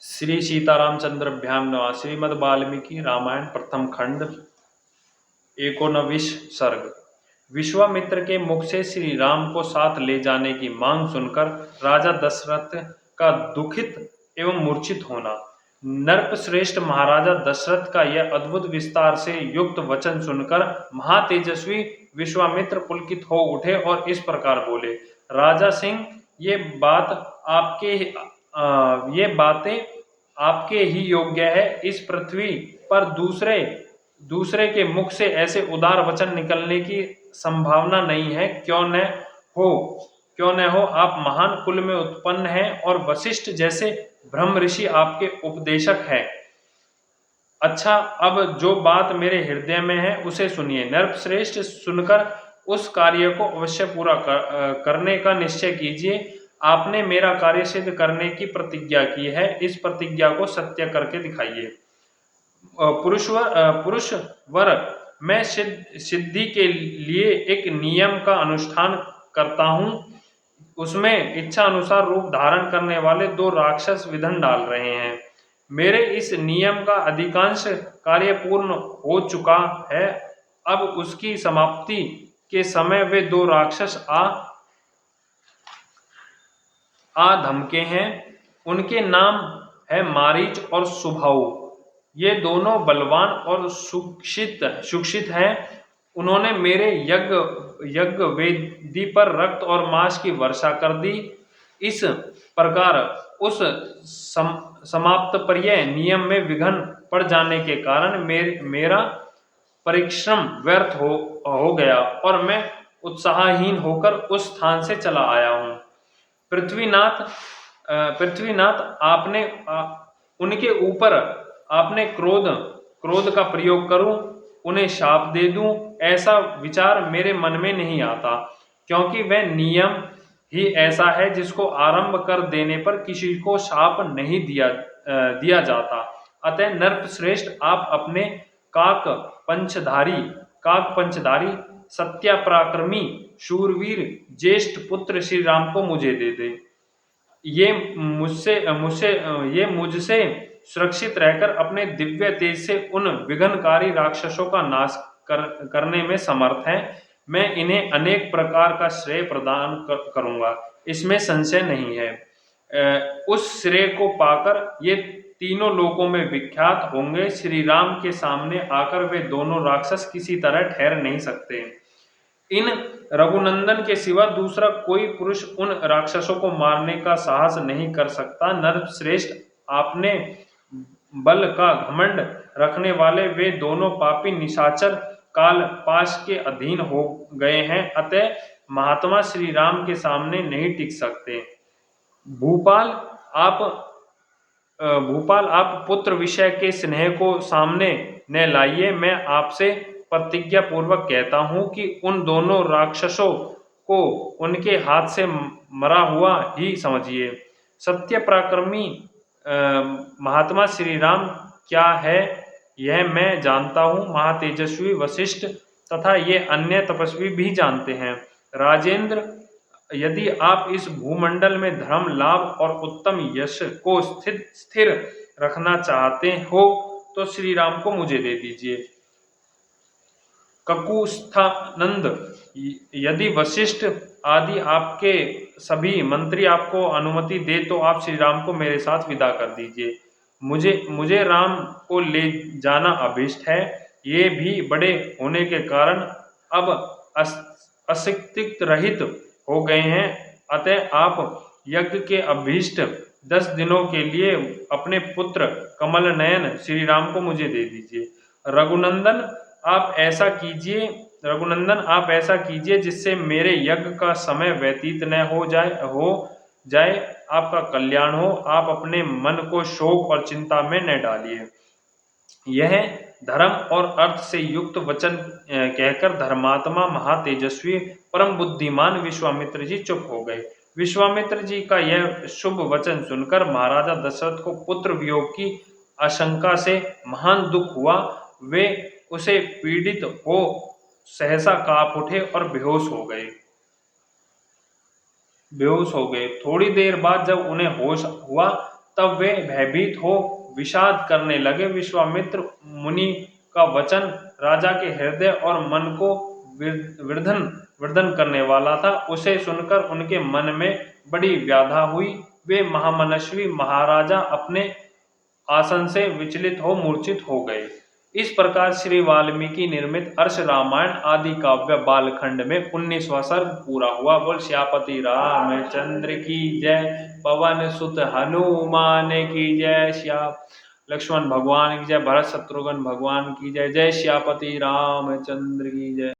श्री सीतारामचंद्रभ्याम नमः। श्रीमद् वाल्मीकि रामायण प्रथम खंड एकोनविश सर्ग। विश्वामित्र के मुख से श्री राम को साथ ले जाने की मांग सुनकर राजा दशरथ का दुखित एवं मूर्छित होना। नरपश्रेष्ठ महाराजा दशरथ का यह अद्भुत विस्तार से युक्त वचन सुनकर महातेजस्वी विश्वामित्र पुलकित हो उठे और इस प्रकार बोले। राजा सिंह, ये बातें आपके ही योग्य है। इस पृथ्वी पर दूसरे दूसरे के मुख से ऐसे उदार वचन निकलने की संभावना नहीं है। क्यों न हो आप महान कुल में उत्पन्न हैं और वशिष्ठ जैसे ब्रह्म ऋषि आपके उपदेशक हैं। अच्छा, अब जो बात मेरे हृदय में है उसे सुनिए। नरश्रेष्ठ, सुनकर उस कार्य को अवश्य पूरा करने का निश्चय कीजिए। आपने मेरा कार्य सिद्ध करने की प्रतिज्ञा की है, इस प्रतिज्ञा को सत्य करके दिखाइए। पुरुष वर, मैं सिद्धि के लिए एक नियम का अनुष्ठान करता हूँ। उसमें इच्छा अनुसार रूप धारण करने वाले दो राक्षस विधन डाल रहे हैं। मेरे इस नियम का अधिकांश कार्य पूर्ण हो चुका है। अब उसकी समाप्ति के समय वे दो राक्षस आ धमके हैं। उनके नाम है मारीच और सुभाऊ। ये दोनों बलवान और सुशिक्षित हैं। उन्होंने मेरे यज्ञ वेदी पर रक्त और मांस की वर्षा कर दी। इस प्रकार उस समाप्त पर्याय नियम में विघ्न पड़ जाने के कारण मेरा परिश्रम व्यर्थ हो गया और मैं उत्साहहीन होकर उस स्थान से चला आया हूँ। पृथ्वीनाथ, आपने उनके ऊपर आपने क्रोध का प्रयोग करूं, उन्हें शाप दे दूं, ऐसा विचार मेरे मन में नहीं आता, क्योंकि वह नियम ही ऐसा है जिसको आरंभ कर देने पर किसी को शाप नहीं दिया जाता। अतः नरश्रेष्ठ, आप अपने काक पंचधारी सत्यापराक्रमी शूरवीर ज्येष्ठ पुत्र श्री राम को मुझे दे दे। ये मुझसे सुरक्षित रहकर अपने दिव्य तेज से उन विघ्नकारी राक्षसों का नाश करने में समर्थ हैं। मैं इन्हें अनेक प्रकार का श्रेय प्रदान करूंगा, इसमें संशय नहीं है। उस श्रेय को पाकर ये तीनों लोकों में विख्यात होंगे। श्री राम के सामने आकर वे दोनों राक्षस किसी तरह ठहर नहीं सकते। इन रघुनंदन के सिवा दूसरा कोई पुरुष उन राक्षसों को मारने का साहस नहीं कर सकता। नरश्रेष्ठ, आपने बल का घमंड रखने वाले वे दोनों पापी निशाचर काल पाश के अधीन हो गए हैं, अतः महात्मा श्री राम के सामने नहीं टिक सकते। भूपाल, आप पुत्र विषय के स्नेह को सामने न लाइए। मैं आपसे प्रतिज्ञा पूर्वक कहता हूं कि उन दोनों राक्षसों को उनके हाथ से मरा हुआ ही समझिए। सत्य पराक्रमी महात्मा श्री राम क्या है यह मैं जानता हूँ। महातेजस्वी वशिष्ठ तथा ये अन्य तपस्वी भी जानते हैं। राजेंद्र, यदि आप इस भूमंडल में धर्म, लाभ और उत्तम यश को स्थिर रखना चाहते हो तो श्री राम को मुझे दे दीजिए। ककुस्थानंद, यदि वशिष्ठ आदि आपके सभी मंत्री आपको अनुमति दे तो आप श्री राम को मेरे साथ विदा कर दीजिए। मुझे राम को ले जाना अभीष्ट है। ये भी बड़े होने के कारण अब अस्तित्व रहित हो गए हैं, अतः आप यज्ञ के अभीष्ट 10 दिनों के लिए अपने पुत्र कमल नयन श्री राम को मुझे दे दीजिए। रघुनंदन, आप ऐसा कीजिए जिससे मेरे यज्ञ का समय व्यतीत न हो जाए। आपका कल्याण हो। आप अपने मन को शोक और चिंता में न डालिए। यह धर्म और अर्थ से युक्त वचन कहकर धर्मात्मा महातेजस्वी परम बुद्धिमान विश्वामित्र जी चुप हो गए। विश्वामित्र जी का यह शुभ वचन सुनकर महाराजा दशरथ को पुत्र वियोग की आशंका से महान दुख हुआ। वे उसे पीड़ित हो सहसा कांप उठे और बेहोश हो गए। थोड़ी देर बाद जब उन्हें होश हुआ तब वे भयभीत हो विषाद करने लगे। विश्वामित्र मुनि का वचन राजा के हृदय और मन को वर्धन वर्धन करने वाला था। उसे सुनकर उनके मन में बड़ी व्याधा हुई। वे महामनस्वी महाराजा अपने आसन से विचलित हो मूर्छित हो गए। इस प्रकार श्री वाल्मीकि निर्मित अर्ष रामायण आदि काव्य बालखंड में 19वां सर्ग पूरा हुआ। बोल श्यापति रामचंद्र की जय, पवन सुत हनुमान की जय, श्या लक्ष्मण भगवान की जय, भरत शत्रुघ्न भगवान की जय। जय श्यापति रामचंद्र की जय।